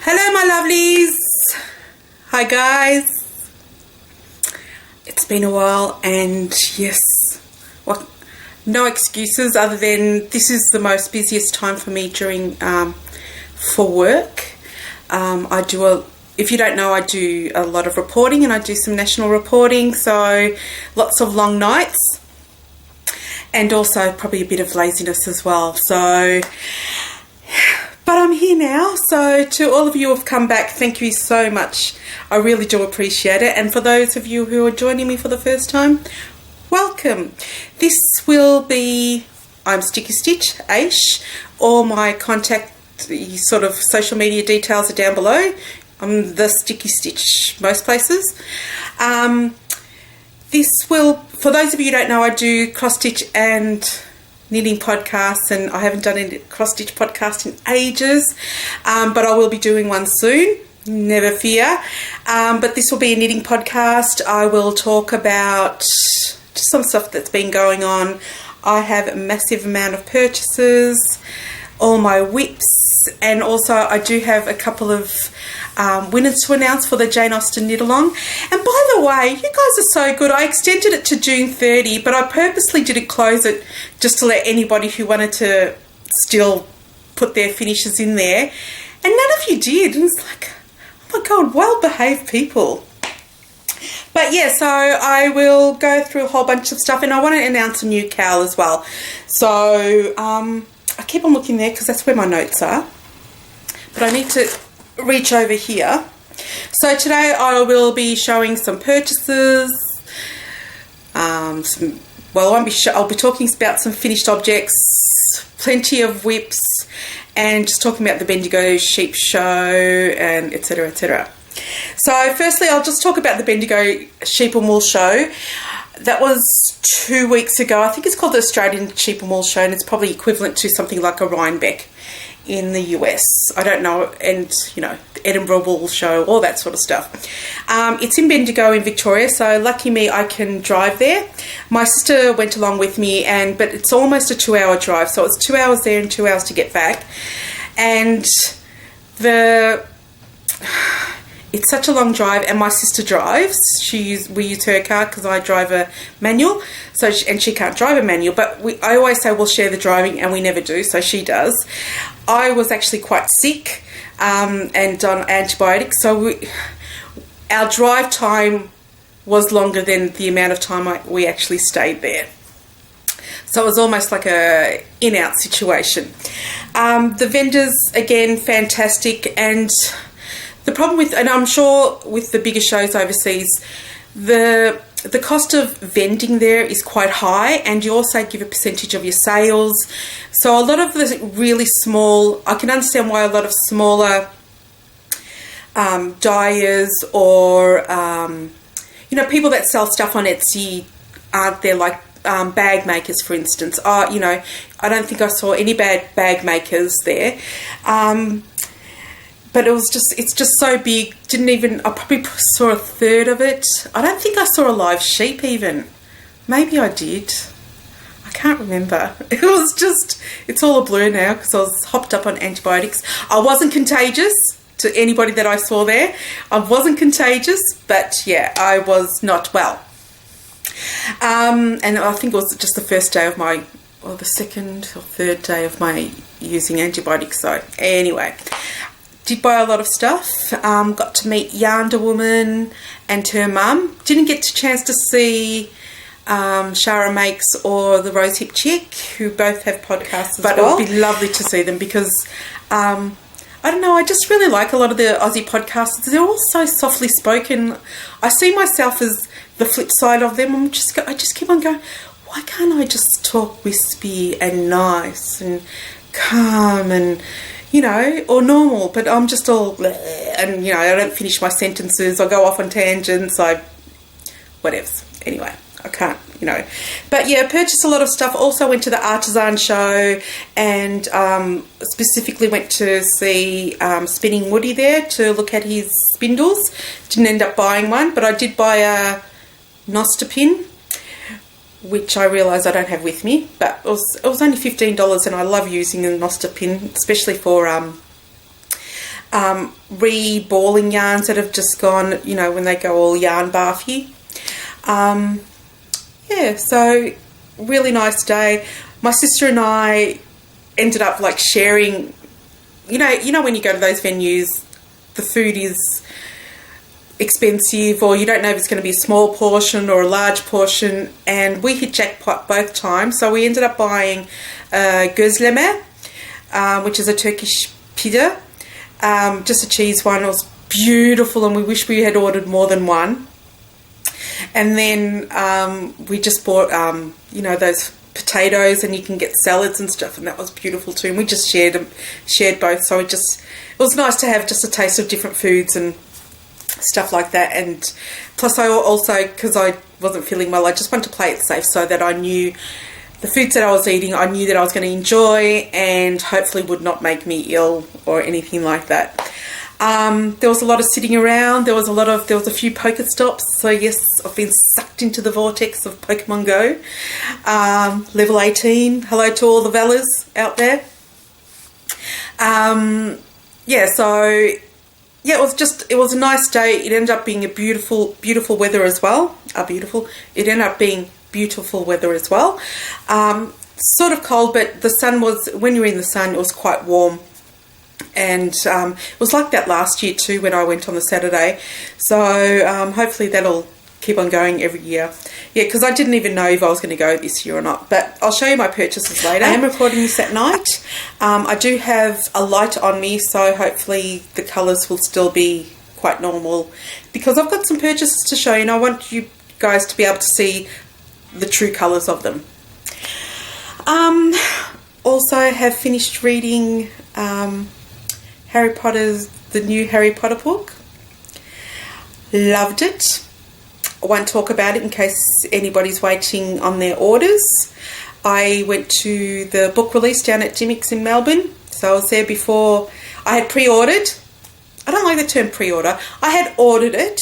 Hello my lovelies. Hi guys. It's been a while and yes, no excuses other than this is the most busiest time for me during for work. If you don't know, I do a lot of reporting and I do some national reporting, so lots of long nights and also probably a bit of laziness as well. But I'm here now, so to all of you who have come back, thank you so much. I really do appreciate it. And for those of you who are joining me for the first time, welcome. This will be, I'm Sticky Stitch, Ayshxo. All my contact sort of social media details are down below. I'm the Sticky Stitch most places. This will, for those of you who don't know, I do cross stitch and knitting podcasts, and I haven't done a cross stitch podcast in ages, but I will be doing one soon, never fear. But this will be a knitting podcast. I will talk about just some stuff that's been going on. I have a massive amount of purchases, all my whips, and also I do have a couple of winners to announce for the Jane Austen knit along. And by the way, you guys are so good. I extended it to June 30, but I purposely didn't close it just to let anybody who wanted to still put their finishes in there. And none of you did. And it's like, oh my God, well-behaved people. But yeah, so I will go through a whole bunch of stuff, and I want to announce a new cowl as well. So I keep on looking there because that's where my notes are. But I need to reach over here. So today I will be showing some purchases. I'll be talking about some finished objects, plenty of whips, and just talking about the Bendigo sheep show and etc, etc. So firstly, I'll just talk about the Bendigo sheep and wool show. That was 2 weeks ago. I think it's called the Australian Sheep and Wool Show, and it's probably equivalent to something like a Rhinebeck in the US. I don't know, and you know, Edinburgh Wool Show, all that sort of stuff. It's in Bendigo in Victoria, so lucky me, I can drive there. My sister went along with me, but it's almost a 2-hour drive, so it's 2 hours there and 2 hours to get back. And it's such a long drive, and my sister drives. We use her car because I drive a manual, and she can't drive a manual. But I always say we'll share the driving, and we never do, so she does. I was actually quite sick and on antibiotics, so our drive time was longer than the amount of time we actually stayed there. So it was almost like a in-out situation. The vendors, again, fantastic, and the problem and I'm sure with the bigger shows overseas, the cost of vending there is quite high, and you also give a percentage of your sales. So a lot of the really small, I can understand why a lot of smaller dyers or people that sell stuff on Etsy aren't there, like bag makers, for instance. I don't think I saw any bag makers there. But it's just so big. I probably saw a third of it. I don't think I saw a live sheep even. Maybe I did. I can't remember. It's all a blur now because I was hopped up on antibiotics. I wasn't contagious to anybody that I saw there. I wasn't contagious, but yeah, I was not well. And I think it was just the first day of the second or third day of my using antibiotics. So anyway, did buy a lot of stuff. Got to meet Yarnda Woman and her mum. Didn't get a chance to see Shara Makes or the Rose Hip Chick, who both have podcasts as well. But it would be lovely to see them because, I don't know, I just really like a lot of the Aussie podcasters. They're all so softly spoken. I see myself as the flip side of them. I just keep on going, why can't I just talk wispy and nice and calm and or normal, but I'm just all bleh, and I don't finish my sentences, I go off on tangents, whatever. Anyway, I can't, But yeah, purchased a lot of stuff. Also went to the Artisan show and specifically went to see Spinning Woody there to look at his spindles. Didn't end up buying one, but I did buy a Noster pin, which I realise I don't have with me, but it was only $15, and I love using a Noster pin, especially for re-balling yarns that have just gone, you know, when they go all yarn barfy. Yeah, so really nice day. My sister and I ended up like sharing, you know when you go to those venues, the food is expensive, or you don't know if it's going to be a small portion or a large portion, and we hit jackpot both times. So we ended up buying gözleme, which is a Turkish pita, just a cheese one. It was beautiful, and we wish we had ordered more than one. And then we just bought you know, those potatoes, and you can get salads and stuff, and that was beautiful too. And we just shared both, so it was nice to have just a taste of different foods and stuff like that. And plus I also, because I wasn't feeling well, I just wanted to play it safe so that I knew the foods that I was eating, I knew that I was going to enjoy and hopefully would not make me ill or anything like that. There was a lot of sitting around. There was a few poker stops. So yes, I've been sucked into the vortex of Pokemon Go. Level 18. Hello to all the Valors out there. Yeah, so yeah, it was a nice day. It ended up being a beautiful weather as well. It ended up being beautiful weather as well. Sort of cold, but the sun was, when you were in the sun, it was quite warm. And it was like that last year too when I went on the Saturday. So hopefully that'll keep on going every year. Yeah, because I didn't even know if I was going to go this year or not. But I'll show you my purchases later. I am recording this at night. I do have a light on me, so hopefully the colours will still be quite normal, because I've got some purchases to show you and I want you guys to be able to see the true colours of them. Also have finished reading the new Harry Potter book. Loved it. I won't talk about it in case anybody's waiting on their orders. I went to the book release down at KnitPicks in Melbourne, so I was there before. I had pre-ordered. I don't like the term pre-order. I had ordered it,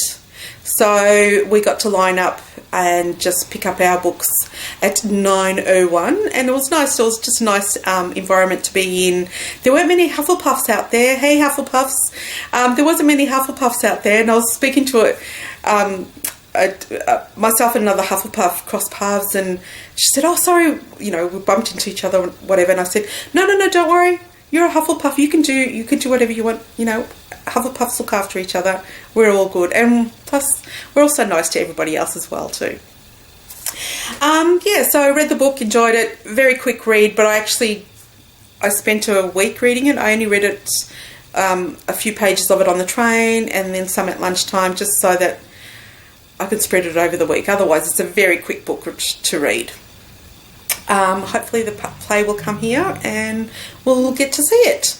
so we got to line up and just pick up our books at 9:01, and it was nice. It was just a nice environment to be in. There weren't many Hufflepuffs out there. Hey, Hufflepuffs. There wasn't many Hufflepuffs out there, and I was speaking to myself and another Hufflepuff crossed paths, and she said, oh, sorry, you know, we bumped into each other, whatever. And I said, no, don't worry. You're a Hufflepuff. You can do whatever you want. You know, Hufflepuffs look after each other. We're all good. And plus, we're also nice to everybody else as well, too. Yeah, so I read the book, enjoyed it. Very quick read, but I spent a week reading it. I only read it, a few pages of it on the train and then some at lunchtime, just so that I could spread it over the week. Otherwise, it's a very quick book to read. Hopefully the play will come here and we'll get to see it.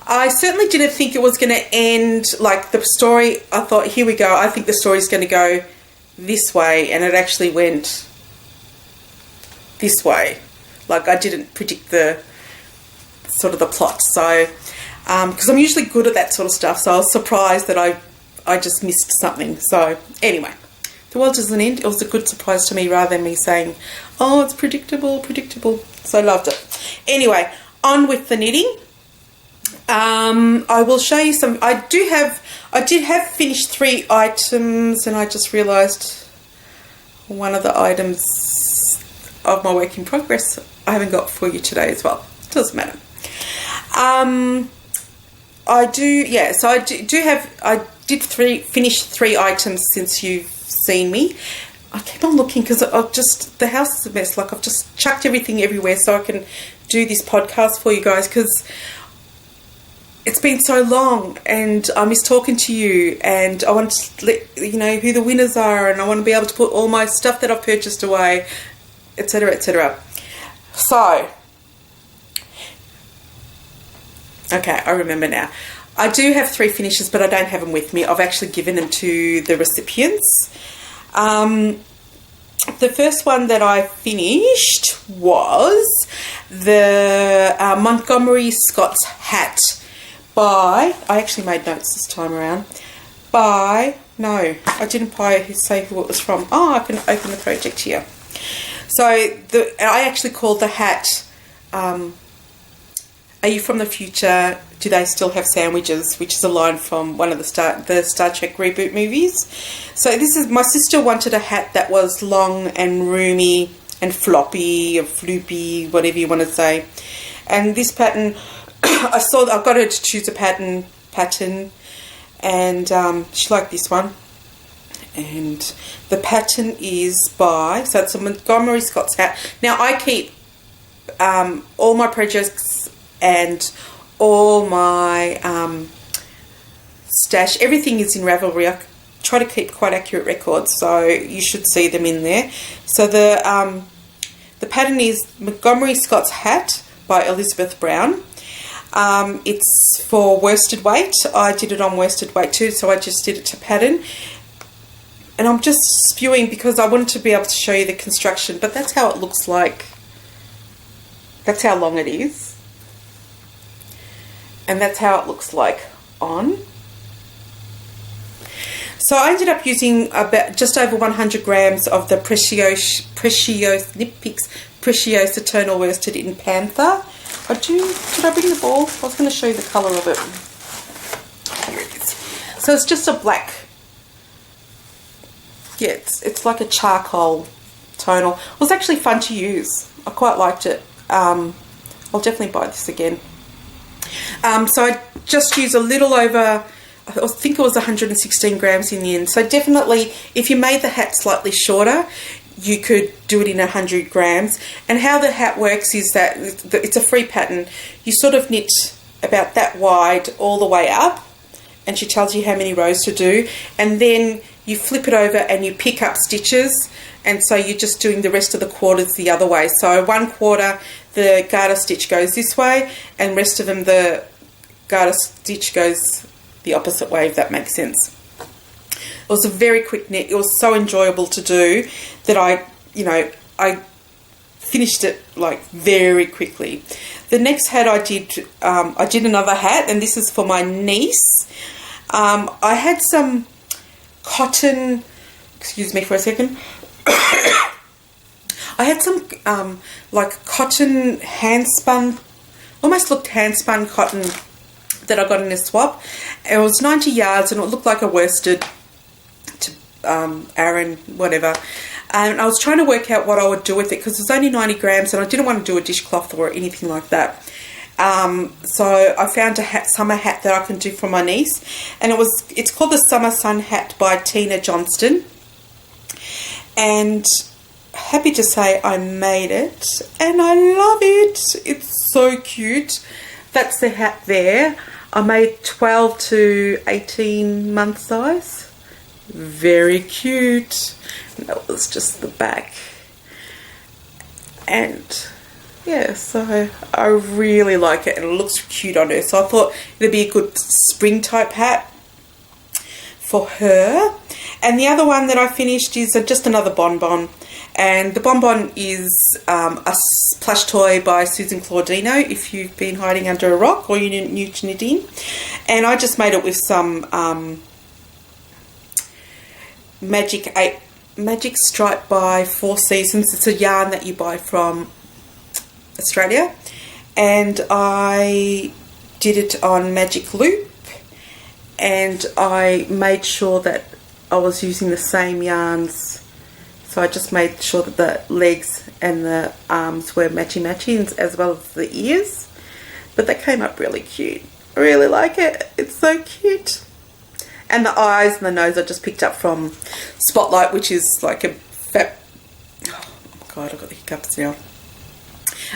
I certainly didn't think it was going to end like the story. I thought, here we go. I think the story's going to go this way, and it actually went this way. Like, I didn't predict the sort of the plot. So, because I'm usually good at that sort of stuff, so I was surprised that I just missed something. So, anyway. The world doesn't end. It was a good surprise to me rather than me saying, oh, it's predictable. So I loved it. Anyway, on with the knitting. I will show you some. I did have finished 3 items, and I just realised one of the items of my work in progress I haven't got for you today as well. Doesn't matter. I did finish 3 items since you've seen me. I keep on looking because the house is a mess. Like, I've just chucked everything everywhere so I can do this podcast for you guys, because it's been so long and I miss talking to you, and I want to let you know who the winners are, and I want to be able to put all my stuff that I've purchased away, etc, etc. So, okay, I remember now. I do have 3 finishes, but I don't have them with me. I've actually given them to the recipients. The first one that I finished was the Montgomery Scott's hat by, I actually made notes this time around, no, I didn't say who it was from. Oh, I can open the project here. So I actually called the hat a Are you from the future? Do they still have sandwiches? Which is a line from one of the Star Trek reboot movies. So this is, my sister wanted a hat that was long and roomy and floppy or floopy, whatever you want to say. And this pattern, I got her to choose a pattern, and she liked this one. And the pattern is by, so it's a Montgomery Scott's hat. Now I keep all my Preciosa and all my stash, everything is in Ravelry. I try to keep quite accurate records, so you should see them in there. So the pattern is Montgomery Scott's hat by Elizabeth Brown. It's for worsted weight. I did it on worsted weight too, so I just did it to pattern. And I'm just spewing because I wanted to be able to show you the construction, but that's how it looks like. That's how long it is. And that's how it looks like on. So I ended up using about just over 100 grams of the Preciosa KnitPicks Preciosa Tonal worsted in Panther. Did I bring the ball? I was going to show you the colour of it. Here it is. So it's just a black. Yeah, it's like a charcoal tonal. It was actually fun to use. I quite liked it. I'll definitely buy this again. So I just used a little over, I think it was 116 grams in the end. So definitely, if you made the hat slightly shorter, you could do it in 100 grams. And how the hat works is that it's a free pattern. You sort of knit about that wide all the way up, and she tells you how many rows to do. And then you flip it over and you pick up stitches, and so you're just doing the rest of the quarters the other way. So one quarter the garter stitch goes this way, and rest of them the garter stitch goes the opposite way, if that makes sense. It was a very quick knit. It was so enjoyable to do that I finished it like very quickly. The next hat I did another hat, and this is for my niece. I had some cotton, excuse me for a second. I had some like cotton hand spun, almost looked hand spun cotton that I got in a swap. It was 90 yards and it looked like a worsted to Aran, whatever. And I was trying to work out what I would do with it because it's only 90 grams and I didn't want to do a dishcloth or anything like that. So I found a summer hat that I can do for my niece, and it's called the Summer Sun Hat by Johnston. And happy to say I made it and I love it. It's so cute. That's the hat there. I made 12 to 18 month size. Very cute. And that was just the back. And yeah, so I really like it and it looks cute on her. So I thought it'd be a good spring type hat for her. And the other one that I finished is just another bonbon. And the bonbon is a plush toy by Susan Claudino, if you've been hiding under a rock or you're new to knitting. And I just made it with some Magic Stripe by Four Seasons. It's a yarn that you buy from Australia. And I did it on Magic Loop. And I made sure that I was using the same yarns. So I just made sure that the legs and the arms were matchy-matchy as well as the ears. But they came up really cute. I really like it. It's so cute. And the eyes and the nose I just picked up from Spotlight, which is like a oh my god, I've got the hiccups now.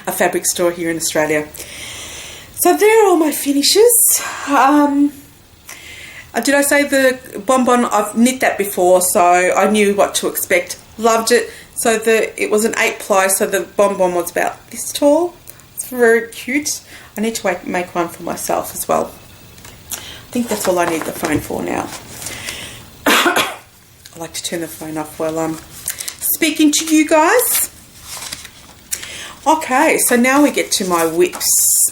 A fabric store here in Australia. So there are all my finishes. Did I say the bonbon? I've knit that before, so I knew what to expect. Loved it. So it was an 8 ply, so the bonbon was about this tall. It's very cute. I need to make one for myself as well. I think that's all I need the phone for now. I like to turn the phone off while I'm speaking to you guys. Okay, so now we get to my whips.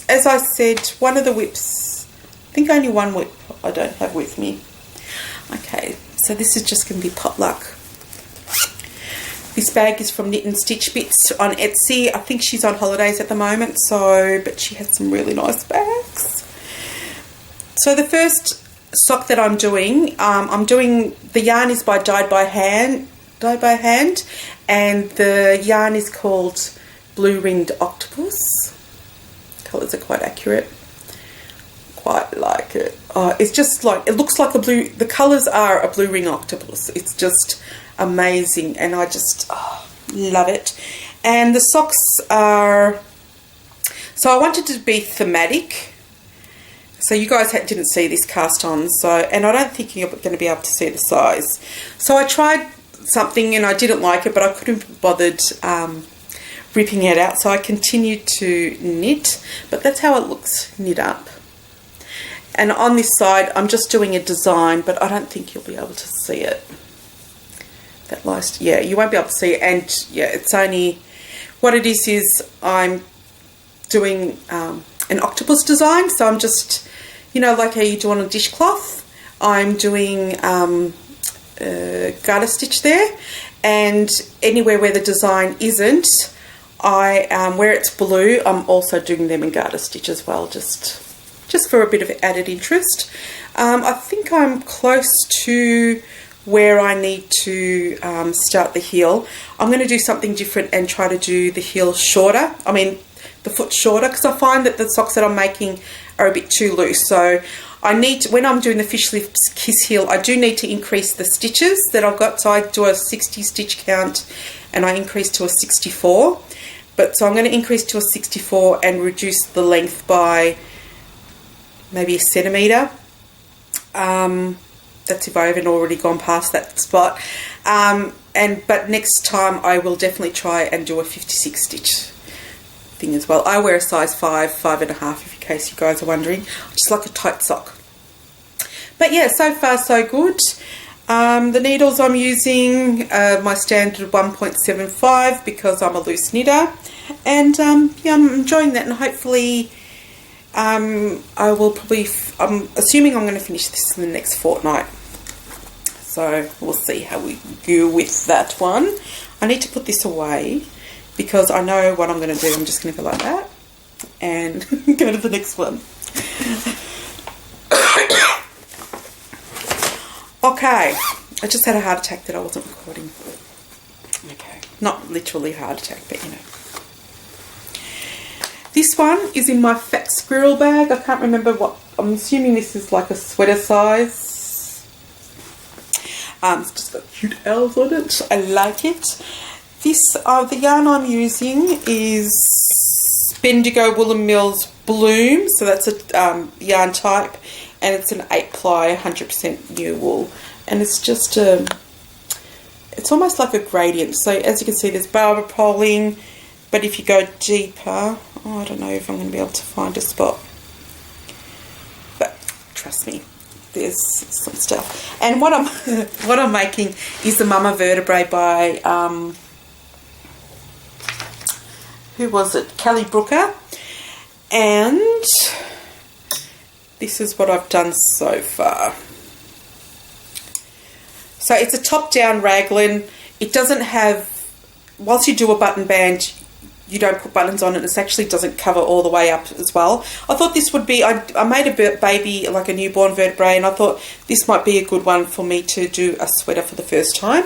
As I said, one of the whips, I think only one whip I don't have with me. Okay, so this is just going to be potluck. This bag is from Knit and Stitch Bits on Etsy. I think she's on holidays at the moment, so, but she has some really nice bags. So the first sock that I'm doing the yarn is by Dyed by Hand, and the yarn is called Blue Ringed Octopus. Colours are quite accurate. Quite like it. It's just like, it looks like a blue, the colours are a blue ring octopus. It's just amazing, and I just love it. And the socks are, so I wanted to be thematic. So you guys didn't see this cast on, so, and I don't think you're going to be able to see the size. So I tried something and I didn't like it, but I couldn't be bothered ripping it out, so I continued to knit. But that's how it looks knit up. And on this side, I'm just doing a design, but I don't think you'll be able to see it. That last, yeah, you won't be able to see it. And yeah, it's only, what it is I'm doing an octopus design. So I'm just, you know, like how you do on a dishcloth, I'm doing garter stitch there. And anywhere where the design isn't, where it's blue, I'm also doing them in garter stitch as well, just for a bit of added interest. I think I'm close to where I need to start the heel. I'm going to do something different and try to do the heel shorter. I mean, the foot shorter, because I find that the socks that I'm making are a bit too loose. So I need to, when I'm doing the Fish Lips Kiss heel, I do need to increase the stitches that I've got. So I do a 60 stitch count and I increase to a 64. But so I'm going to increase to a 64 and reduce the length by maybe a centimetre. That's if I haven't already gone past that spot. But next time I will definitely try and do a 56 stitch thing as well. I wear a size 5, 5.5, in case you guys are wondering. Just like a tight sock. But yeah, so far so good. The needles I'm using, my standard 1.75 because I'm a loose knitter. And yeah, I'm enjoying that, and hopefully I will probably, I'm assuming I'm going to finish this in the next fortnight. So we'll see how we go with that one. I need to put this away because I know what I'm going to do. I'm just going to go like that and go to the next one. Okay, I just had a heart attack that I wasn't recording. Okay, not literally a heart attack, but you know. This one is in my fat squirrel bag. I can't remember what, I'm assuming this is like a sweater size. It's just got cute elves on it. I like it. This, the yarn I'm using is Bendigo Woolen Mills Bloom. So that's a yarn type, and it's an 8-ply, 100% new wool. And it's just, it's almost like a gradient. So as you can see, there's barber poling, but if you go deeper, I don't know if I'm going to be able to find a spot, but trust me, there's some stuff. And what I'm making is the Mama Vertebrae by who was it? Kelly Brooker. And this is what I've done so far. So it's a top-down raglan. It doesn't have, whilst you do a button band, you don't put buttons on it. It actually doesn't cover all the way up as well. I thought this would be, I made a baby, like a newborn vertebrae, and I thought this might be a good one for me to do a sweater for the first time.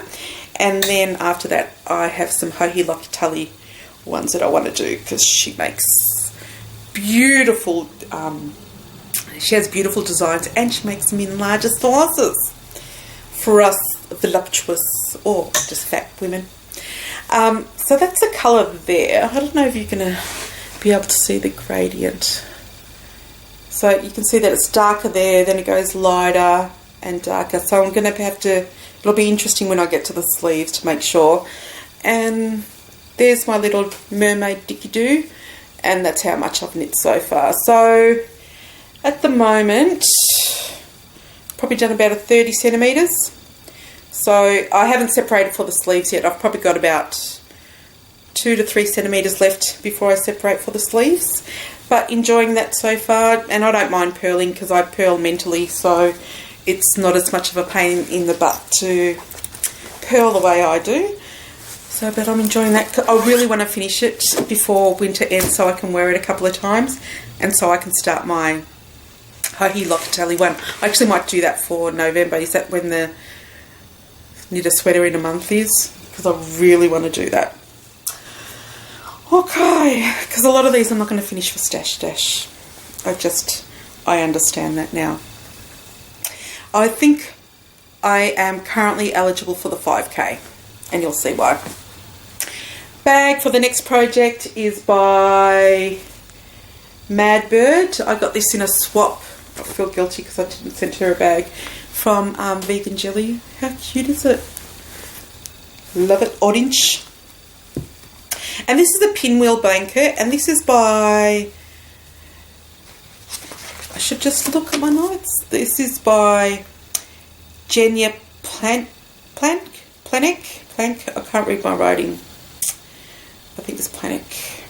And then after that, I have some Hohi Lucky Tully ones that I want to do, because she makes beautiful, she has beautiful designs, and she makes them in larger sizes for us voluptuous or just fat women. So that's the colour there. I don't know if you're going to be able to see the gradient. So you can see that it's darker there, then it goes lighter and darker. So I'm going to have to, it'll be interesting when I get to the sleeves to make sure. And there's my little mermaid dicky-doo, and that's how much I've knit so far. So at the moment, probably done about a 30 centimetres. So I haven't separated for the sleeves yet. I've probably got about 2 to 3 centimetres left before I separate for the sleeves. But enjoying that so far. And I don't mind purling because I purl mentally, so it's not as much of a pain in the butt to purl the way I do. So, but I'm enjoying that. I really want to finish it before winter ends so I can wear it a couple of times and so I can start my Hohi Locatelli one. I actually might do that for November. Is that when the knit a sweater in a month is? Because I really want to do that. Okay, because a lot of these I'm not going to finish for Stash Dash. I understand that now. I think I am currently eligible for the 5K, and you'll see why. Bag for the next project is by Madbird. I got this in a swap. I feel guilty because I didn't send her a bag from Vegan Jelly. How cute is it? Love it. Orange. And this is a Pinwheel blanket, and this is by... I should just look at my notes. This is by Genia Planck. I can't read my writing. I think it's Planck.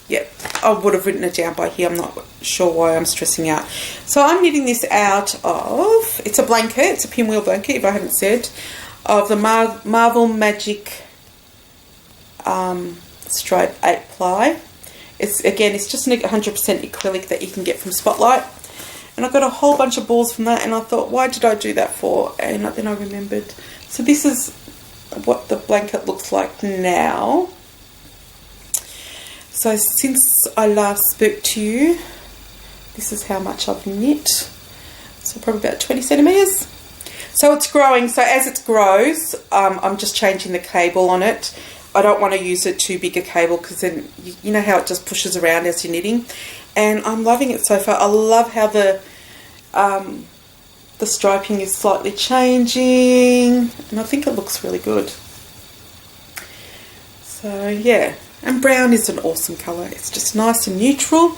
Yeah, I would have written it down by here. I'm not sure why I'm stressing out. So I'm knitting this out of... It's a blanket. It's a Pinwheel blanket, if I haven't said. Of the Marvel Magic Stripe 8 ply. It's just an 100% acrylic that you can get from Spotlight. And I got a whole bunch of balls from that, and I thought, why did I do that for? And then I remembered. So this is what the blanket looks like now. So since I last spoke to you, this is how much I've knit. So probably about 20 centimetres. So it's growing. So as it grows, I'm just changing the cable on it. I don't want to use a too big a cable because then you know how it just pushes around as you're knitting. And I'm loving it so far. I love how the striping is slightly changing, and I think it looks really good. So yeah, and brown is an awesome colour. It's just nice and neutral.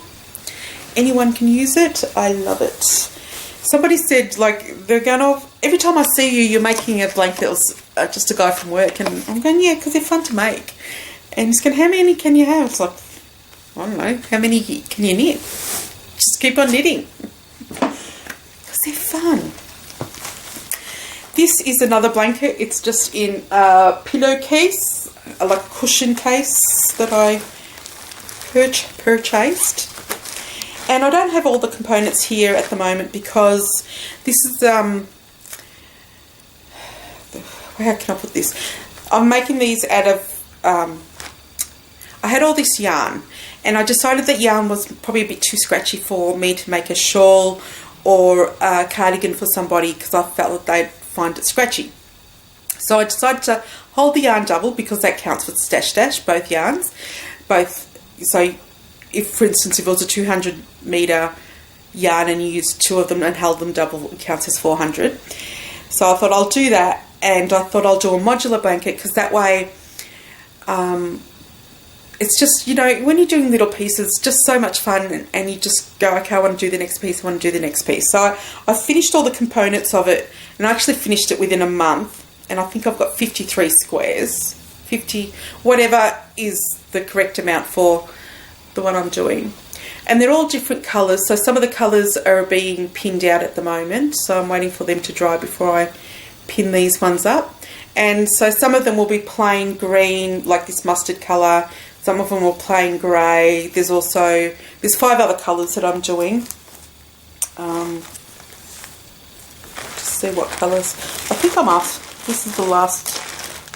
Anyone can use it. I love it. Somebody said, like, they're going, oh, every time I see you, you're making a blanket. It was just a guy from work, and I'm going, yeah, because they're fun to make. And he's going, how many can you have? It's like, I don't know, how many can you knit? Just keep on knitting. Because they're fun. This is another blanket. It's just in a pillowcase, like a cushion case that I purchased. And I don't have all the components here at the moment because this is, how can I put this? I'm making these out of, I had all this yarn, and I decided that yarn was probably a bit too scratchy for me to make a shawl or a cardigan for somebody because I felt that they'd find it scratchy. So I decided to hold the yarn double because that counts for Stash Dash, both yarns. So if, for instance, if it was a 200 metre yarn and you used two of them and held them double, it counts as 400. So I thought I'll do that, and I thought I'll do a modular blanket because that way it's just, you know, when you're doing little pieces, it's just so much fun, and you just go, okay, I want to do the next piece, I want to do the next piece. So I finished all the components of it, and I actually finished it within a month, and I think I've got 53 squares, 50, whatever is the correct amount for the one I'm doing. And they're all different colours, so some of the colours are being pinned out at the moment, so I'm waiting for them to dry before I pin these ones up. And so some of them will be plain green, like this mustard colour, some of them are plain grey. There's 5 other colours that I'm doing. Just see what colours. I think I'm off. This is the last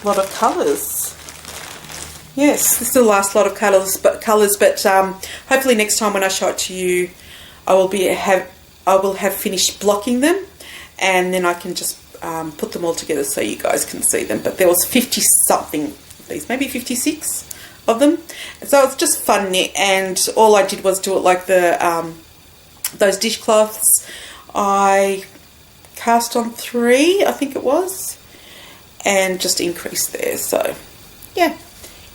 lot of colours. Yes, this is the last lot of colours, but hopefully next time when I show it to you, I will have finished blocking them, and then I can just put them all together so you guys can see them. But there was 50 something of these, maybe 56 of them. So it's just fun knit, and all I did was do it like the those dishcloths. I cast on 3, I think it was, and just increased there. So yeah.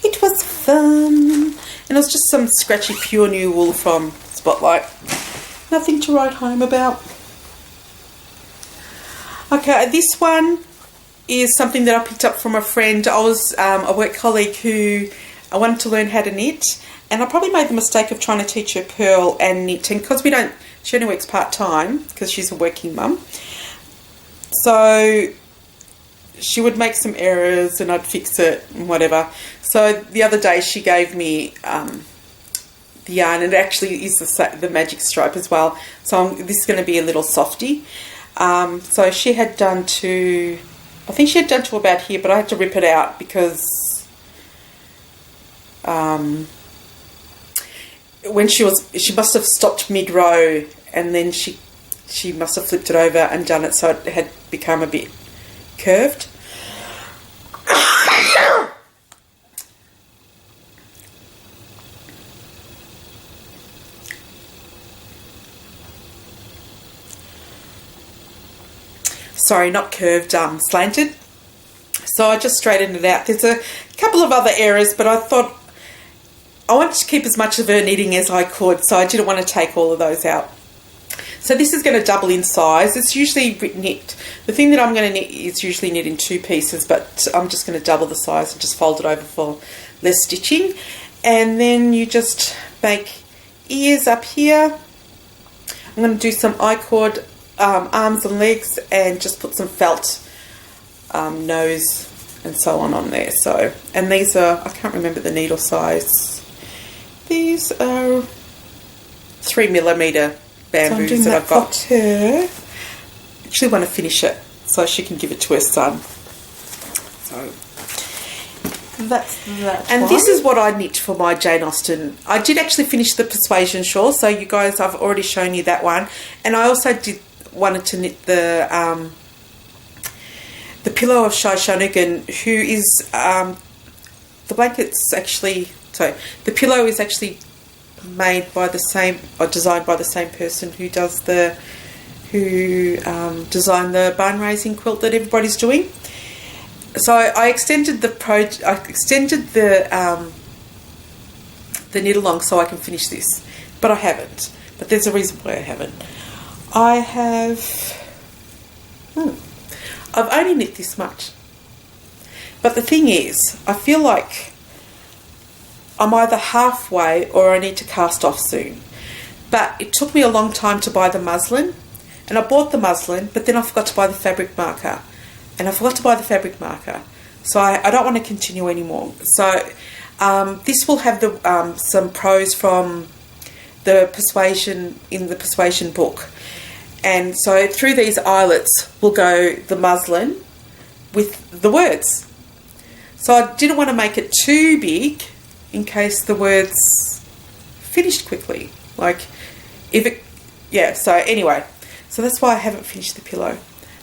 It was fun, and it was just some scratchy pure new wool from Spotlight. Nothing to write home about. Okay, this one is something that I picked up from a friend. I was a work colleague who I wanted to learn how to knit, and I probably made the mistake of trying to teach her purl and knit, and because she only works part-time because she's a working mum. So she would make some errors and I'd fix it and whatever. So the other day she gave me the yarn, and it actually is the magic stripe as well. So this is going to be a little softy. So she had done to, I think she had done to about here, but I had to rip it out because when she must have stopped mid-row, and then she must have flipped it over and done it so it had become a bit curved. Sorry, not curved, slanted. So I just straightened it out. There's a couple of other errors, but I thought I wanted to keep as much of her knitting as I could, so I didn't want to take all of those out. So this is going to double in size. It's usually knit. The thing that I'm going to knit is usually knit in 2 pieces, but I'm just going to double the size and just fold it over for less stitching. And then you just make ears up here. I'm going to do some I-cord arms and legs, and just put some felt nose and so on there. So, and these are, I can't remember the needle size. These are 3mm bamboos that I've got. Her. Actually want to finish it so she can give it to her son. So that's that. And this is what I knit for my Jane Austen. I did actually finish the Persuasion shawl, so you guys, I've already shown you that one. And I also wanted to knit the pillow of Shai Shonigan, who is the blanket's actually, so the pillow is actually made by the same, or designed by the same person who does designed the barn raising quilt that everybody's doing. So I extended the knit along so I can finish this, but I haven't. But there's a reason why I haven't. I've only knit this much. But the thing is, I feel like I'm either halfway or I need to cast off soon. But it took me a long time to buy the muslin, and I bought the muslin, but then I forgot to buy the fabric marker. So I don't want to continue anymore. So this will have the some prose from the Persuasion, in the Persuasion book. And so through these eyelets will go the muslin with the words. So I didn't want to make it too big in case the words finished quickly. Like, if it, yeah, so anyway. So that's why I haven't finished the pillow.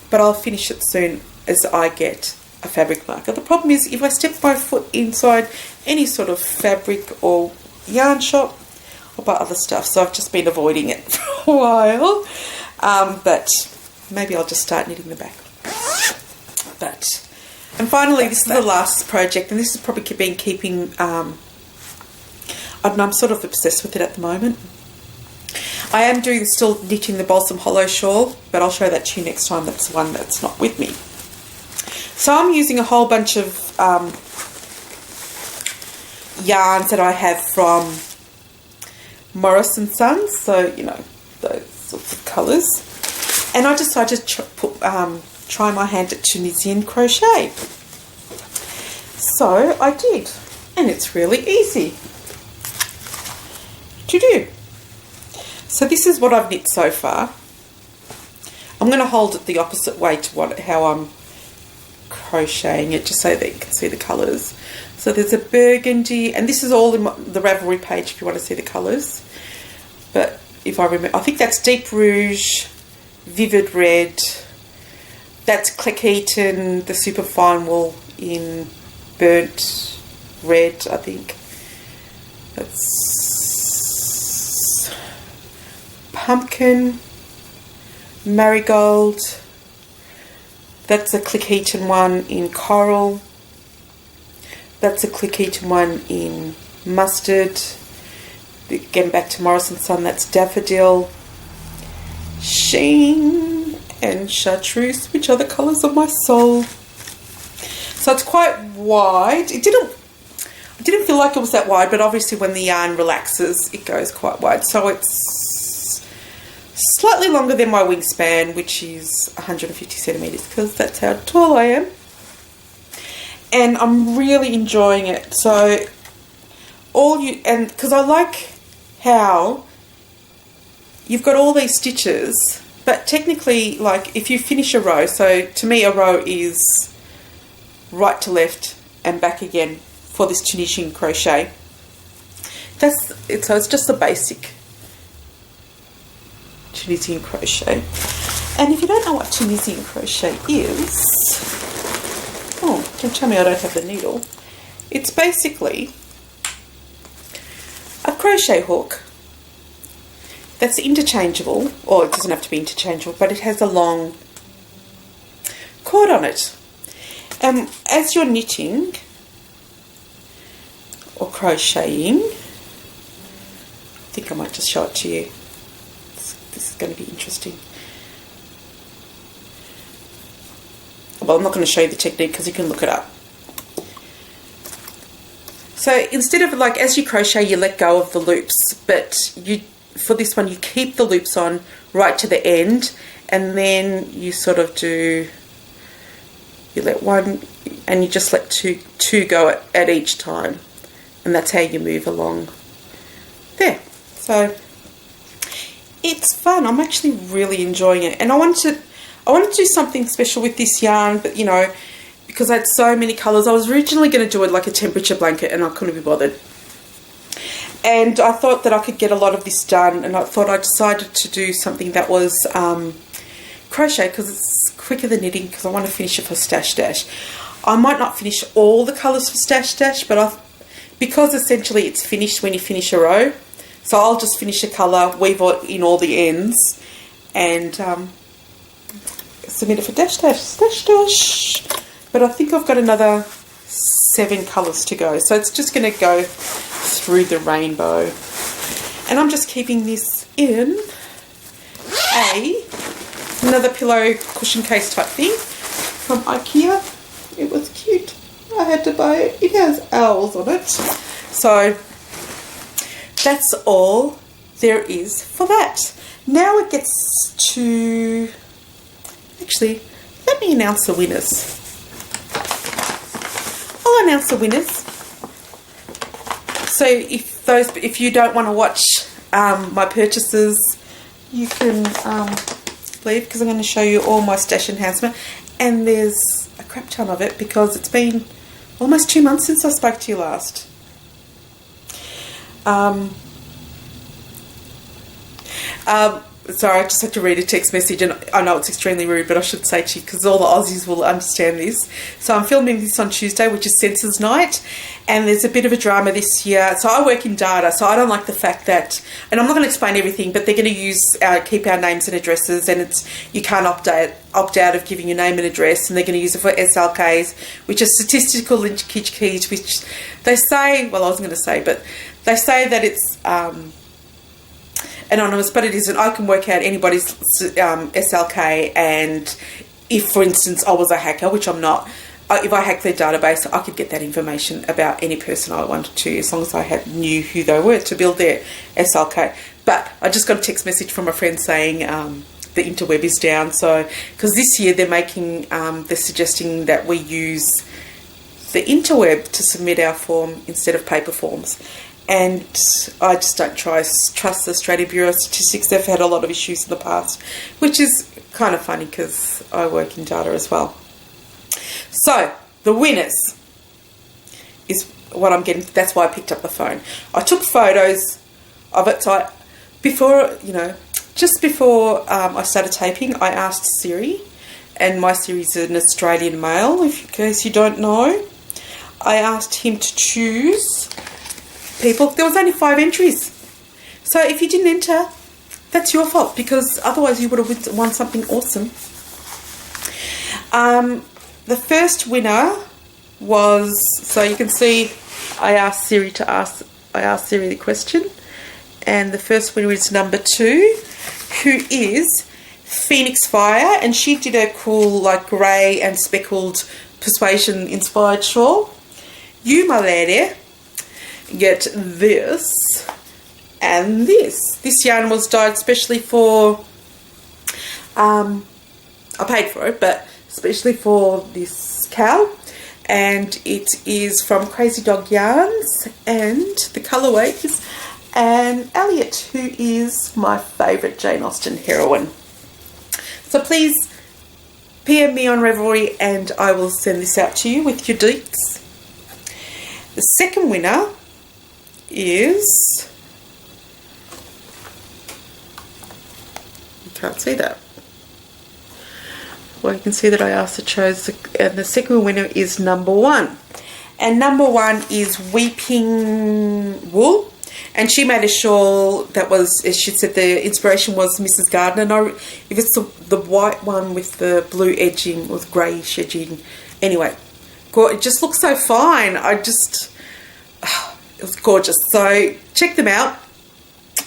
But I'll finish it soon as I get a fabric marker. The problem is, if I step my foot inside any sort of fabric or yarn shop, I'll buy other stuff. So I've just been avoiding it for a while. But maybe I'll just start knitting the back. And finally, this is the last project, and this has probably been keeping, I don't know, I'm sort of obsessed with it at the moment. I am still knitting the Balsam Hollow shawl, but I'll show that to you next time. That's the one that's not with me. So I'm using a whole bunch of yarns that I have from Morris & Sons, so, you know, those sorts of colours. And I decided to try my hand at Tunisian crochet. So I did, and it's really easy to do. So this is what I've knit so far. I'm going to hold it the opposite way to how I'm crocheting it, just so that you can see the colours. So there's a burgundy, and this is all in the Ravelry page if you want to see the colours. But if I remember, I think that's Deep Rouge, Vivid Red, that's Cleckheaton, the super fine wool in Burnt Red, I think. That's Pumpkin, Marigold, that's a Cleckheaton one in Coral, that's a Cleckheaton one in Mustard, again back to Morris & Son, that's Daffodil, Sheen and Chartreuse, which are the colours of my soul. So it's quite wide. I didn't feel like it was that wide, but obviously when the yarn relaxes it goes quite wide. So it's slightly longer than my wingspan, which is 150 centimetres, because that's how tall I am. and I'm really enjoying it. So because I like how you've got all these stitches, but technically, like, if you finish a row, so to me a row is right to left and back again for this Tunisian crochet. That's it. So it's just the basic Tunisian crochet. And if you don't know what Tunisian crochet is, oh, don't tell me I don't have the needle. It's basically a crochet hook that's interchangeable, or it doesn't have to be interchangeable, but it has a long cord on it. And as you're knitting or crocheting, I think I might just show it to you. This is going to be interesting. Well, I'm not going to show you the technique because you can look it up. So instead of, like, as you crochet, you let go of the loops, but for this one you keep the loops on right to the end, and then you sort of you let one and you just let two go at each time, and that's how you move along there. So it's fun. I'm actually really enjoying it, and I want to do something special with this yarn, but you know, because I had so many colours. I was originally going to do it like a temperature blanket, and I couldn't be bothered. And I thought that I could get a lot of this done, and I decided to do something that was crochet, because it's quicker than knitting, because I want to finish it for Stash Dash. I might not finish all the colours for Stash Dash, but because essentially it's finished when you finish a row, so I'll just finish a colour, weave it in all the ends, and submit it for Stash Dash. But I think I've got another 7 colours to go, so it's just going to go through the rainbow. And I'm just keeping this in another pillow cushion case type thing from IKEA. It was cute. I had to buy it. It has owls on it. So that's all there is for that. Now it gets to... Actually, let me announce the winners. I'll announce the winners. So if you don't want to watch my purchases, you can leave, because I'm going to show you all my stash enhancement, and there's a crap ton of it because it's been almost 2 months since I spoke to you last. Sorry, I just had to read a text message, and I know it's extremely rude, but I should say to you, because all the Aussies will understand this. So I'm filming this on Tuesday, which is Census Night, and there's a bit of a drama this year. So I work in data, so I don't like the fact that, and I'm not going to explain everything, but they're going to keep our names and addresses, and you can't opt out of giving your name and address, and they're going to use it for SLKs, which are statistical linkage keys, which they say, well, I wasn't going to say, but they say that it's... anonymous, but it isn't. I can work out anybody's SLK, and if, for instance, I was a hacker, which I'm not, if I hacked their database, I could get that information about any person I wanted to, as long as I knew who they were to build their SLK. But I just got a text message from a friend saying the interweb is down. So, because this year they're suggesting that we use the interweb to submit our form instead of paper forms. And I just don't trust the Australian Bureau of Statistics. They've had a lot of issues in the past, which is kind of funny because I work in data as well. So the winners is what I'm getting. That's why I picked up the phone. I took photos of it. So just before I started taping, I asked Siri, and my Siri is an Australian male, in case you don't know. I asked him to choose people. There was only 5 entries, so if you didn't enter, that's your fault, because otherwise you would have won something awesome. The first winner was, so you can see I asked Siri the question, and the first winner is number 2, who is Phoenix Fire, and she did a cool like grey and speckled persuasion inspired shawl. You, my lady, get this and this. This yarn was dyed specially for, I paid for it, but especially for this cow. and it is from Crazy Dog Yarns, and the Colourway is Anne Elliot, who is my favourite Jane Austen heroine. So please PM me on Ravelry and I will send this out to you with your deets. The second winner is... you can't see that. Well, you can see that I also chose, and the second winner is number 1. And number 1 is Weeping Wool. And she made a shawl that was, as she said, the inspiration was Mrs. Gardner. And if it's the white one with the blue edging, with greyish edging. Anyway, it just looks so fine. It was gorgeous. So check them out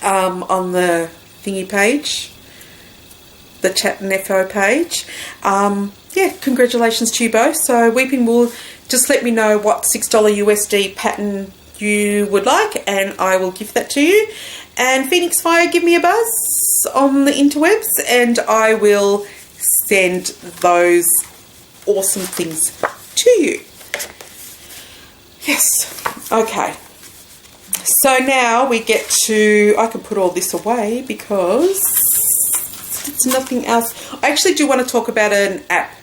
on the thingy page, the Chat and FO page. Yeah, congratulations to you both. So Weeping Wool, just let me know what $6 USD pattern you would like and I will give that to you. And Phoenix Fire, give me a buzz on the interwebs and I will send those awesome things to you. Yes. Okay. So now we get to, I can put all this away because it's nothing else. I actually do want to talk about an app,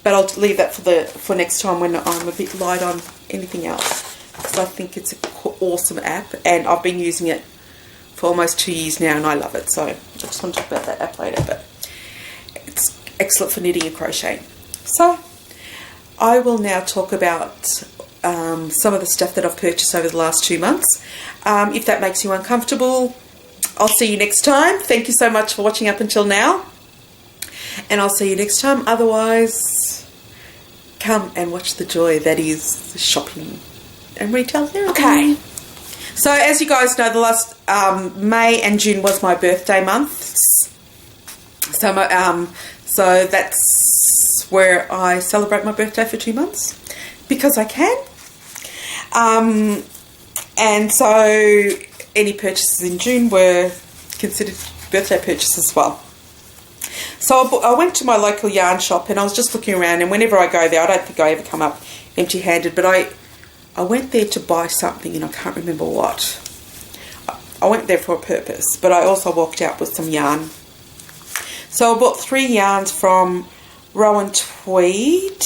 but I'll leave that for next time when I'm a bit light on anything else. Because I think it's an awesome app and I've been using it for almost 2 years now and I love it. So I just want to talk about that app later, but it's excellent for knitting and crocheting. So I will now talk about some of the stuff that I've purchased over the last 2 months. If that makes you uncomfortable, I'll see you next time. Thank you so much for watching up until now. And I'll see you next time. Otherwise, come and watch the joy that is shopping and retail therapy. Okay. So as you guys know, the last May and June was my birthday months. So that's where I celebrate my birthday for 2 months because I can. And so any purchases in June were considered birthday purchases as well. So I went to my local yarn shop and I was just looking around, and whenever I go there, I don't think I ever come up empty-handed, but I went there to buy something and I can't remember what. I went there for a purpose, but I also walked out with some yarn. So I bought 3 yarns from Rowan Tweed,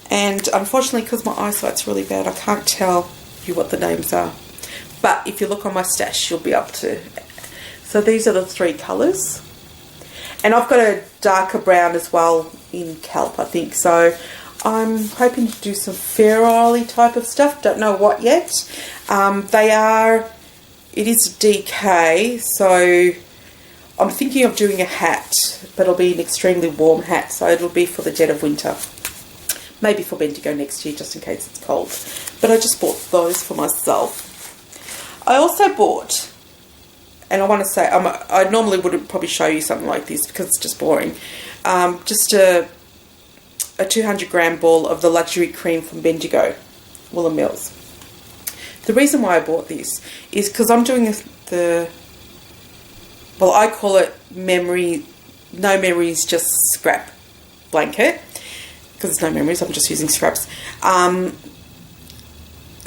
and unfortunately because my eyesight's really bad, I can't tell you what the names are. But if you look on my stash, you'll be able to. So these are the 3 colours. And I've got a darker brown as well in Kelp, I think. So I'm hoping to do some Fair Isle type of stuff. Don't know what yet. It is DK, so I'm thinking of doing a hat, but it'll be an extremely warm hat, so it'll be for the dead of winter. Maybe for Bendigo next year, just in case it's cold. But I just bought those for myself. I also bought, and I want to say, I normally wouldn't probably show you something like this because it's just boring, just a 200 gram ball of the luxury cream from Bendigo, Wool & Mills. The reason why I bought this is because I'm doing well, I call it no memories, just scrap blanket, because there's no memories, I'm just using scraps.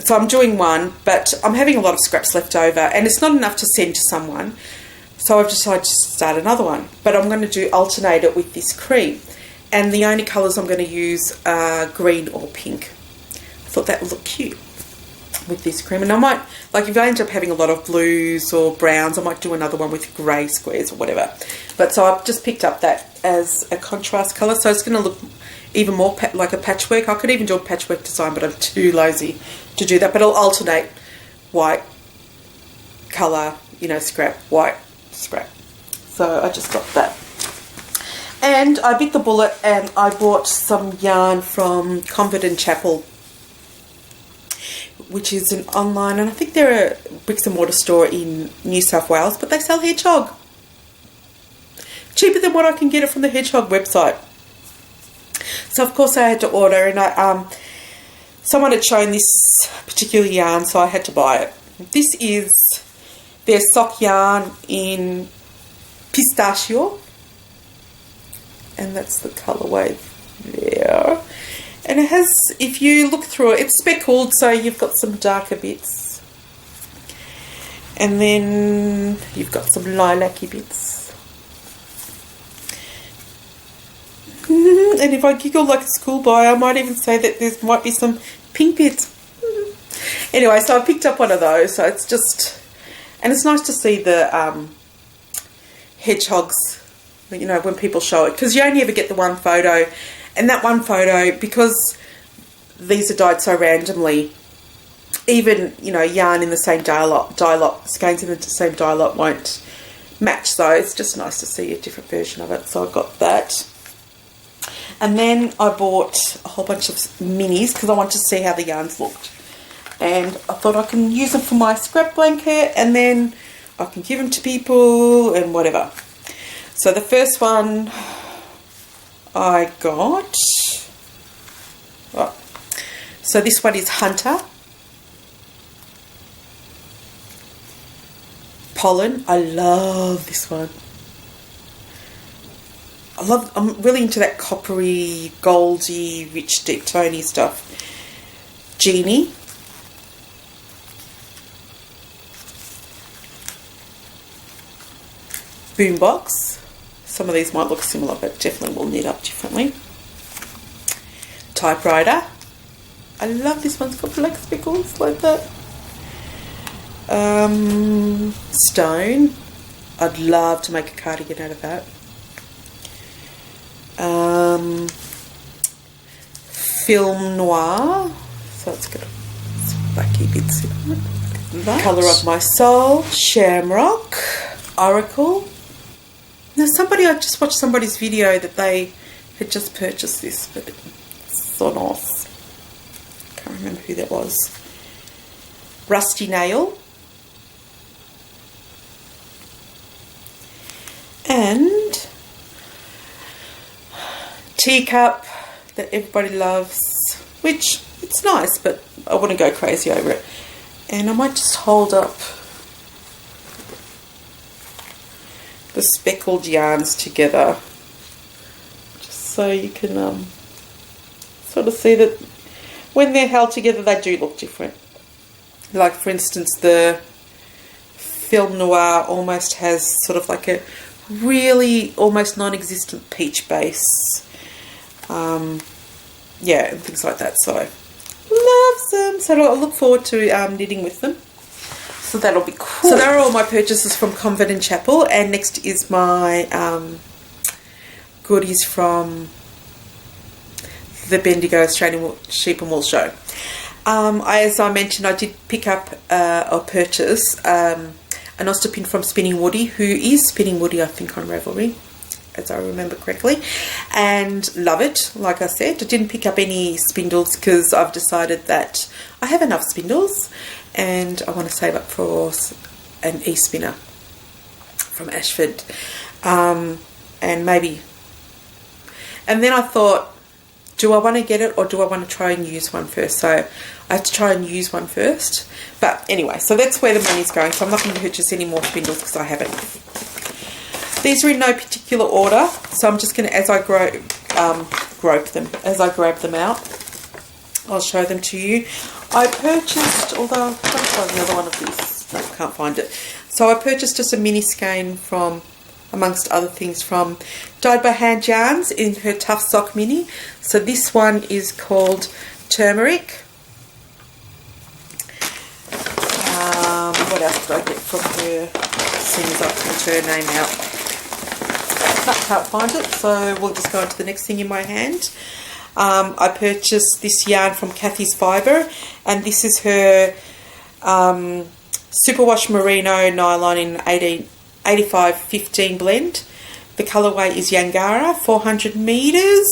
So I'm doing one, but I'm having a lot of scraps left over and it's not enough to send to someone, so I've decided to start another one, but I'm going to alternate it with this cream, and the only colours I'm going to use are green or pink. I thought that would look cute with this cream, and I might, like if I end up having a lot of blues or browns, I might do another one with grey squares or whatever. But so I've just picked up that as a contrast colour, so it's going to look even more like a patchwork. I could even do a patchwork design, but I'm too lazy to do that. But I'll alternate white colour, scrap, white, scrap. So I just got that. And I bit the bullet and I bought some yarn from Convent and Chapel, which is an online, and I think they're a bricks and mortar store in New South Wales, but they sell hedgehog. Cheaper than what I can get it from the hedgehog website. So of course I had to order, and someone had shown this particular yarn, so I had to buy it. This is their sock yarn in pistachio, and that's the colourway there. And it has, if you look through it, it's speckled, so you've got some darker bits. And then you've got some lilac-y bits. And if I giggle like a schoolboy, I might even say that there might be some pink bits. Anyway, so I picked up one of those. So it's just, and it's nice to see the hedgehogs, you know, when people show it. Because you only ever get the one photo. And that one photo, because these are dyed so randomly, even, you know, yarn in the same dye lot, skeins in the same dye lot won't match. So it's just nice to see a different version of it. So I got that. And then I bought a whole bunch of minis because I wanted to see how the yarns looked. And I thought I can use them for my scrap blanket and then I can give them to people and whatever. So the first one I got, oh, so this one is Hunter. Pollen. I love this one. I'm really into that coppery, goldy, rich, deep tony stuff. Genia. Boombox. Some of these might look similar, but definitely will knit up differently. Typewriter. I love this one. It's got black speckles like that. Stone. I'd love to make a cardigan out of that. Film Noir, so it's got some blacky bits in it. Colour of My Soul, Shamrock, Oracle. Now I just watched somebody's video that they had just purchased this, but it's so nice. Can't remember who that was. Rusty Nail. And Teacup that everybody loves, which it's nice, but I wouldn't go crazy over it. And I might just hold up the speckled yarns together just so you can sort of see that when they're held together they do look different. Like for instance, the Film Noir almost has sort of like a really almost non-existent peach base. Yeah, and things like that. So love them. So I look forward to knitting with them. So that'll be cool. So there are all my purchases from Convent and Chapel, and next is my goodies from the Bendigo Australian Sheep and Wool Show. As I mentioned, I did pick up or purchase an Austenalong from Spinning Woody, who is Spinning Woody, I think, on Ravelry, as I remember correctly, and love it. Like I said, I didn't pick up any spindles because I've decided that I have enough spindles and I want to save up for an e-spinner from Ashford, and maybe. And then I thought, do I want to get it or do I want to try and use one first? So I have to try and use one first. But anyway, so that's where the money's going. So I'm not going to purchase any more spindles because I haven't. These are in no particular order. So I'm just going to, as I grab them out, I'll show them to you. I purchased, although I can't find another one of these. No, I can't find it. So I purchased just a mini skein from, amongst other things, from Dyed by Hand Yarns in her Tough Sock Mini. So this one is called Turmeric. What else did I get from her? As soon as I put her name out. Can't find it, so we'll just go on to the next thing in my hand. I purchased this yarn from Kathy's Fibre, and this is her Superwash Merino Nylon in 85-15 blend. The colourway is Yangara, 400 metres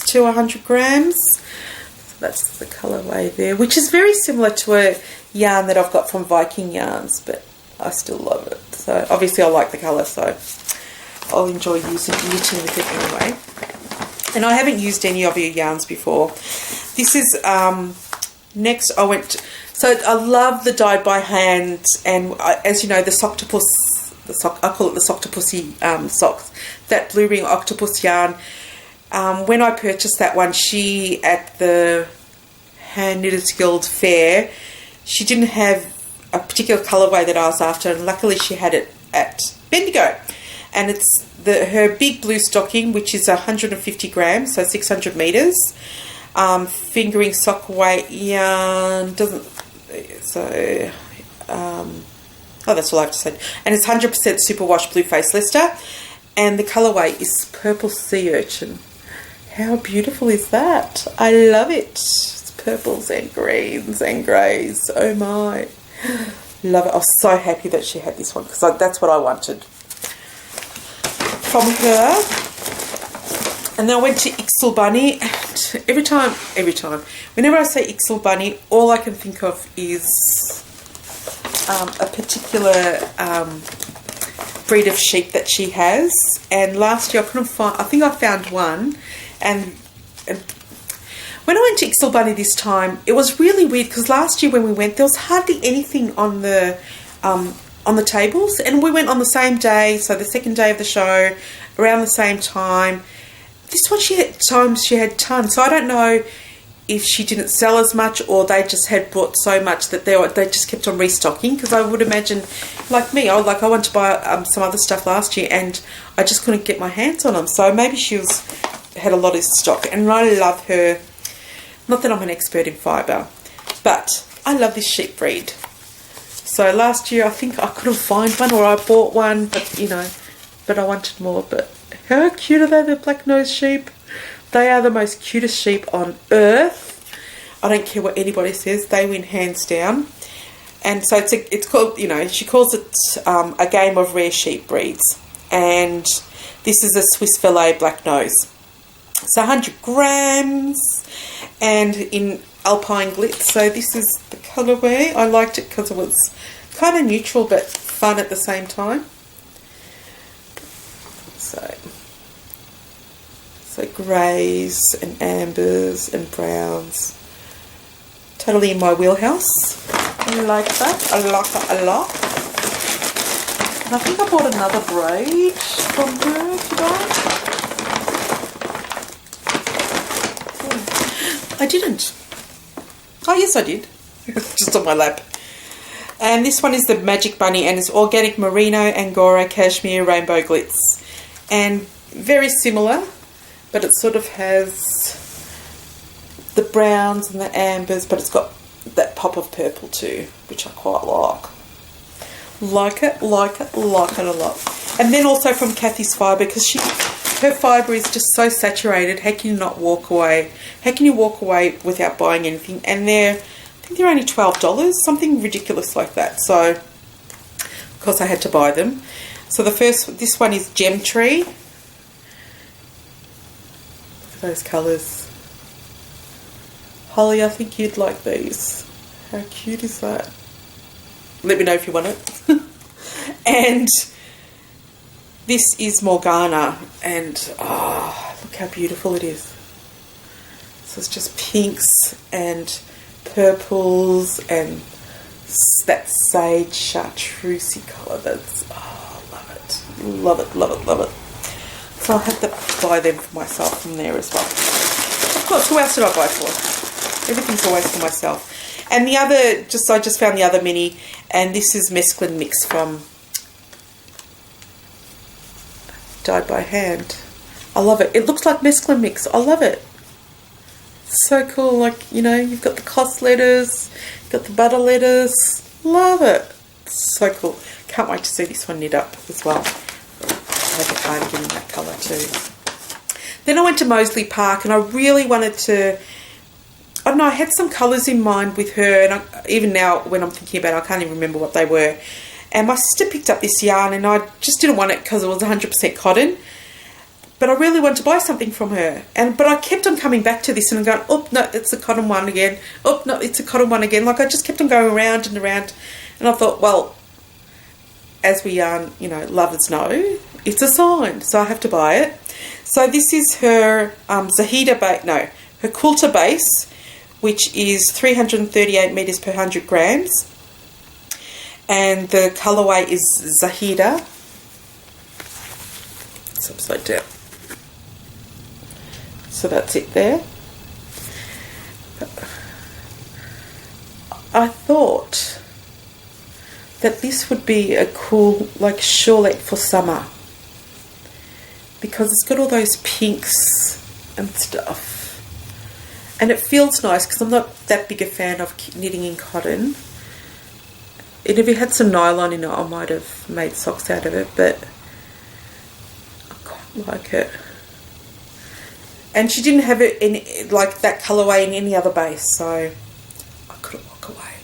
to 100 grams. So that's the colourway there, which is very similar to a yarn that I've got from Viking Yarns, but I still love it. So obviously I like the colour, so I'll enjoy knitting with it anyway. And I haven't used any of your yarns before. This is next. So I love the dyed by hand, and as you know, the Octopus. I call it the Octopusy socks. That blue ring octopus yarn When I purchased that one, she, at the Hand Knitters Guild fair, she didn't have a particular colourway that I was after, and luckily she had it at Bendigo. And it's her big blue stocking, which is 150 grams, so 600 metres. Fingering sock weight yarn, that's all I have to say. And it's 100% superwash blue face Leicester, and the colourway is purple sea urchin. How beautiful is that? I love it. It's purples and greens and greys. Oh my. Love it. I was so happy that she had this one, because that's what I wanted from her. And then I went to Ayshxo Bunny, and every time, whenever I say Ayshxo Bunny, all I can think of is a particular breed of sheep that she has. And last year I couldn't find, I think I found one, and when I went to Ayshxo Bunny this time, it was really weird, because last year when we went, there was hardly anything on the tables, and we went on the same day, so the second day of the show, around the same time. This one she had tons, so I don't know if she didn't sell as much, or they just had bought so much that they just kept on restocking, because I would imagine, like me, I wanted to buy some other stuff last year, and I just couldn't get my hands on them, so maybe she had a lot of stock. And I love her. Not that I'm an expert in fibre, but I love this sheep breed. So last year I think I couldn't find one, or I bought one, but I wanted more. But how cute are they, the black nose sheep? They are the most cutest sheep on earth. I don't care what anybody says, they win hands down. And so it's called, she calls it a game of rare sheep breeds. And this is a Swiss Fillet black nose. It's 100 grams and in Alpine Glitz. So this is the colourway. I liked it because it was kind of neutral but fun at the same time. So greys and ambers and browns. Totally in my wheelhouse. I like that. I like that a lot. And I think I bought another braid from her today. I didn't. Oh yes I did. Just on my lap. And this one is the Magic Bunny, and it's organic merino, angora, cashmere, rainbow glitz. And very similar, but it sort of has the browns and the ambers, but it's got that pop of purple too, which I quite like. Like it a lot. And then also from Kathy's Fibre, because her fibre is just so saturated. How can you not walk away? How can you walk away without buying anything? And I think they're only $12, something ridiculous like that. So, of course, I had to buy them. So this one is Gem Tree. Look at those colours. Holly, I think you'd like these. How cute is that? Let me know if you want it. And this is Morgana, and oh, look how beautiful it is. So it's just pinks and purples and that sage chartreusey colour. That's, oh, love it. So I'll have to buy them for myself from there as well. Of course, who else did I buy for? Everything's always for myself. And the other, I just found the other mini, and this is Mesclun Mix from Dyed by Hand. I love it. It looks like Mesclun Mix. I love it. So cool. Like, you've got the cost letters, you've got the butter letters. Love it. So cool. Can't wait to see this one knit up as well. I have a cardigan in that colour too. Then I went to Moseley Park, and I really wanted to, I don't know, I had some colours in mind with her, and even now when I'm thinking about it, I can't even remember what they were. And my sister picked up this yarn, and I just didn't want it because it was 100% cotton. But I really wanted to buy something from her. But I kept on coming back to this and going, oh, no, it's a cotton one again. Oh, no, it's a cotton one again. Like, I just kept on going around and around. And I thought, well, as we lovers know, it's a sign, so I have to buy it. So this is her her quilter base, which is 338 metres per 100 grams. And the colourway is Zahida. It's upside down. So that's it there. I thought that this would be a cool like shawlette for summer, because it's got all those pinks and stuff, and it feels nice because I'm not that big a fan of knitting in cotton. And if it had some nylon in it, I might have made socks out of it, but I quite like it. And she didn't have it in like that colourway in any other base, so I couldn't walk away.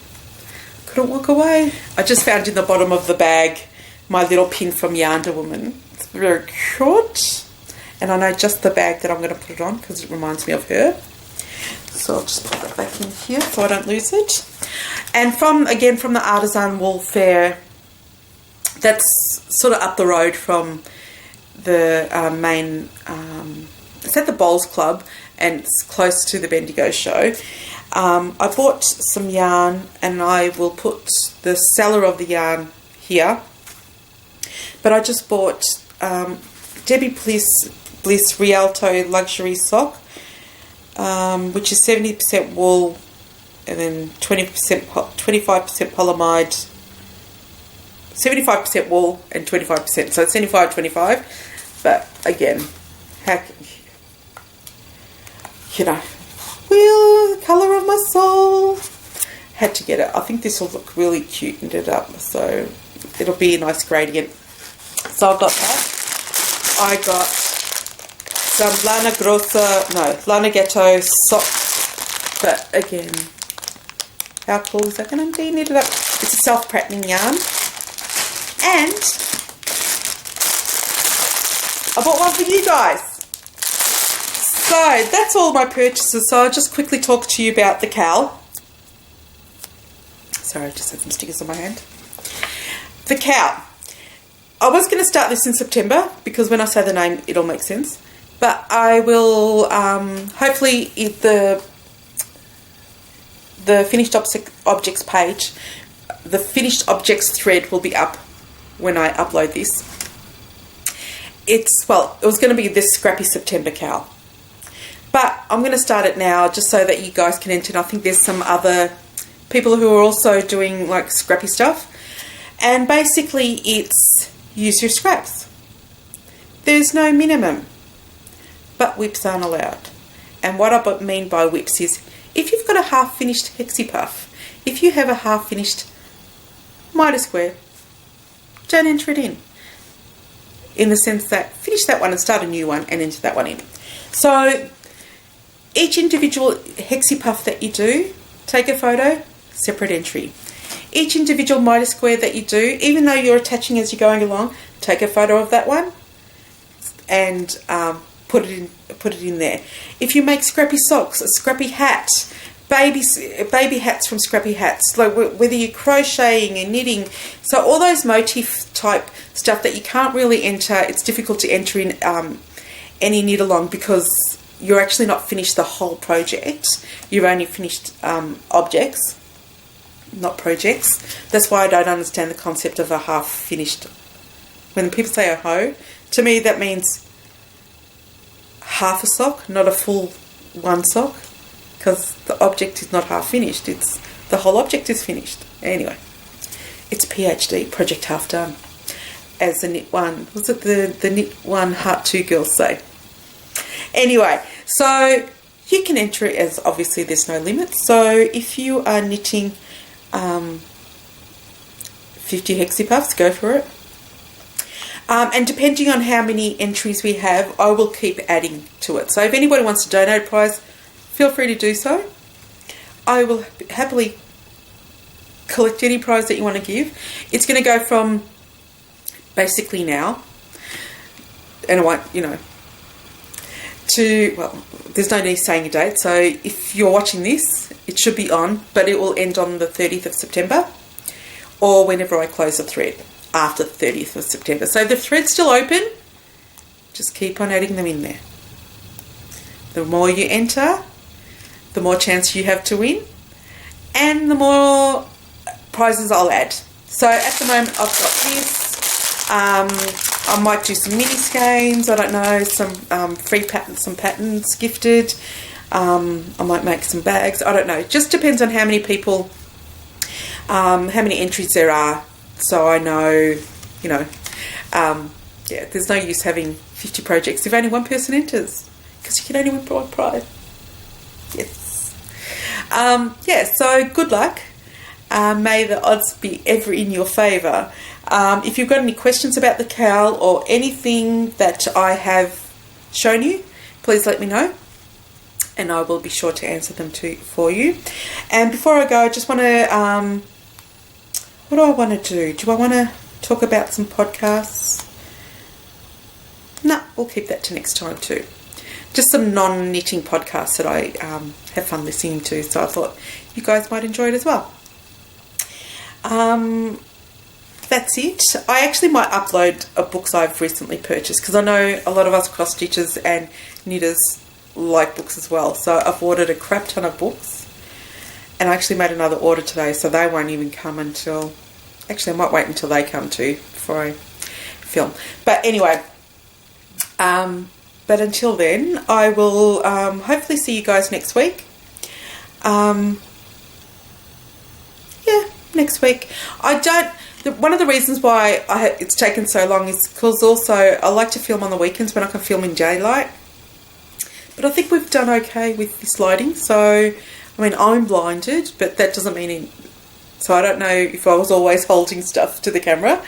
Couldn't walk away. I just found in the bottom of the bag my little pin from Yarnda Woman. It's very cute. And I know just the bag that I'm going to put it on because it reminds me of her. So I'll just put that back in here so I don't lose it. And again from the Artisan Wool Fair, that's sort of up the road from the main, it's at the Bowls Club and it's close to the Bendigo show. I bought some yarn and I will put the seller of the yarn here. But I just bought Debbie Bliss Rialto Luxury Sock, which is 70% wool and then 25% polyamide, 75% wool and 25%. So it's 75-25. But again, the colour of my soul. Had to get it. I think this will look really cute knitted up, so it'll be a nice gradient. So I've got that. I got some Lana Ghetto socks, but again, how cool is that going to be knitted up? It's a self-patterning yarn. And I bought one for you guys. So that's all my purchases. So I'll just quickly talk to you about the cowl. Sorry, I just had some stickers on my hand. The cowl. I was going to start this in September because when I say the name, it'll make sense. But I will, hopefully, the finished objects page, the finished objects thread will be up when I upload this. It was going to be this scrappy September cowl. But I'm going to start it now just so that you guys can enter. And I think there's some other people who are also doing like scrappy stuff. And basically it's use your scraps. There's no minimum. But whips aren't allowed. And what I mean by whips is if you've got a half-finished hexie puff, if you have a half-finished miter square, don't enter it in. In the sense that finish that one and start a new one and enter that one in. So each individual hexie puff that you do, take a photo, separate entry. Each individual miter square that you do, even though you're attaching as you're going along, take a photo of that one and put it in there. If you make scrappy socks, a scrappy hat, baby hats from scrappy hats, like whether you're crocheting and knitting, so all those motif type stuff that you can't really enter, it's difficult to enter in any knit along because you're actually not finished the whole project. You've only finished objects, not projects. That's why I don't understand the concept of a half finished. When people say a hoe, to me that means half a sock, not a full one sock, because the object is not half finished. It's the whole object is finished. Anyway, it's PhD, project half done, as the Knit One, was it the Knit One Heart 2 girls say. Anyway, so you can enter it as, obviously there's no limit. So if you are knitting 50 hexie puffs, go for it. And depending on how many entries we have, I will keep adding to it. So if anybody wants to donate a prize, feel free to do so. I will happily collect any prize that you want to give. It's going to go from basically now, and I won't, to, well, there's no need saying a date. So if you're watching this, it should be on, but it will end on the 30th of September or whenever I close the thread after the 30th of September. So the thread's still open. Just keep on adding them in there. The more you enter, the more chance you have to win, and the more prizes I'll add. So at the moment I've got this. I might do some mini skeins, I don't know, some free patterns, some patterns gifted. I might make some bags, I don't know. It just depends on how many people, how many entries there are. So I know, you know, yeah, there's no use having 50 projects if only one person enters, because you can only win one prize. Yes. Yeah, so good luck. May the odds be ever in your favour. If you've got any questions about the cowl or anything that I have shown you, please let me know, and I will be sure to answer them for you. And before I go, I just want to, what do I want to do? Do I want to talk about some podcasts? No, we'll keep that to next time too. Just some non-knitting podcasts that I have fun listening to, so I thought you guys might enjoy it as well. That's it. I actually might upload books I've recently purchased, because I know a lot of us cross stitchers and knitters like books as well. So I've ordered a crap ton of books, and I actually made another order today, so they won't even come until, actually I might wait until they come too before I film. But anyway, but until then, I will hopefully see you guys next week. Yeah, next week. One of the reasons why it's taken so long is because also I like to film on the weekends when I can film in daylight. But I think we've done okay with this lighting. So, I mean, I'm blinded, but that doesn't mean so I don't know if I was always holding stuff to the camera.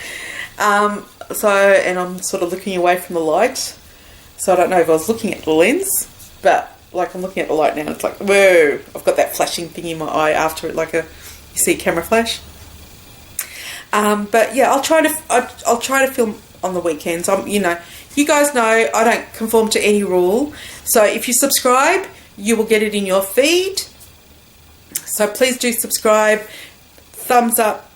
And I'm sort of looking away from the light. So I don't know if I was looking at the lens, but like I'm looking at the light now. It's like, whoa, I've got that flashing thing in my eye after it, like you see camera flash. But yeah, I'll try to film on the weekends. You know, you guys know I don't conform to any rule. So if you subscribe, you will get it in your feed. So please do subscribe. Thumbs up,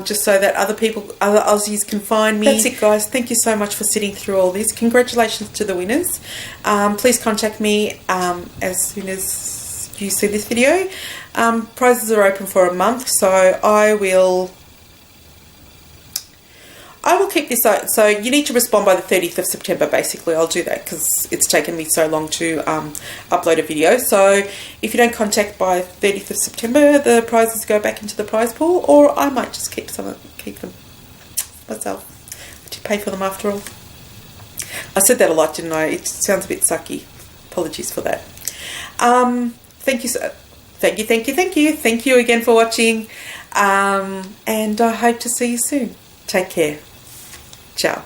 just so that other Aussies can find me. That's it, guys. Thank you so much for sitting through all this. Congratulations to the winners. Please contact me as soon as you see this video. Prizes are open for a month, so I will keep this out. So you need to respond by the 30th of September, basically. I'll do that because it's taken me so long to upload a video. So if you don't contact by 30th of September, the prizes go back into the prize pool, or I might just keep them myself to pay for them after all. I said that a lot, didn't I? It sounds a bit sucky. Apologies for that. Thank you again for watching, and I hope to see you soon. Take care. Ciao.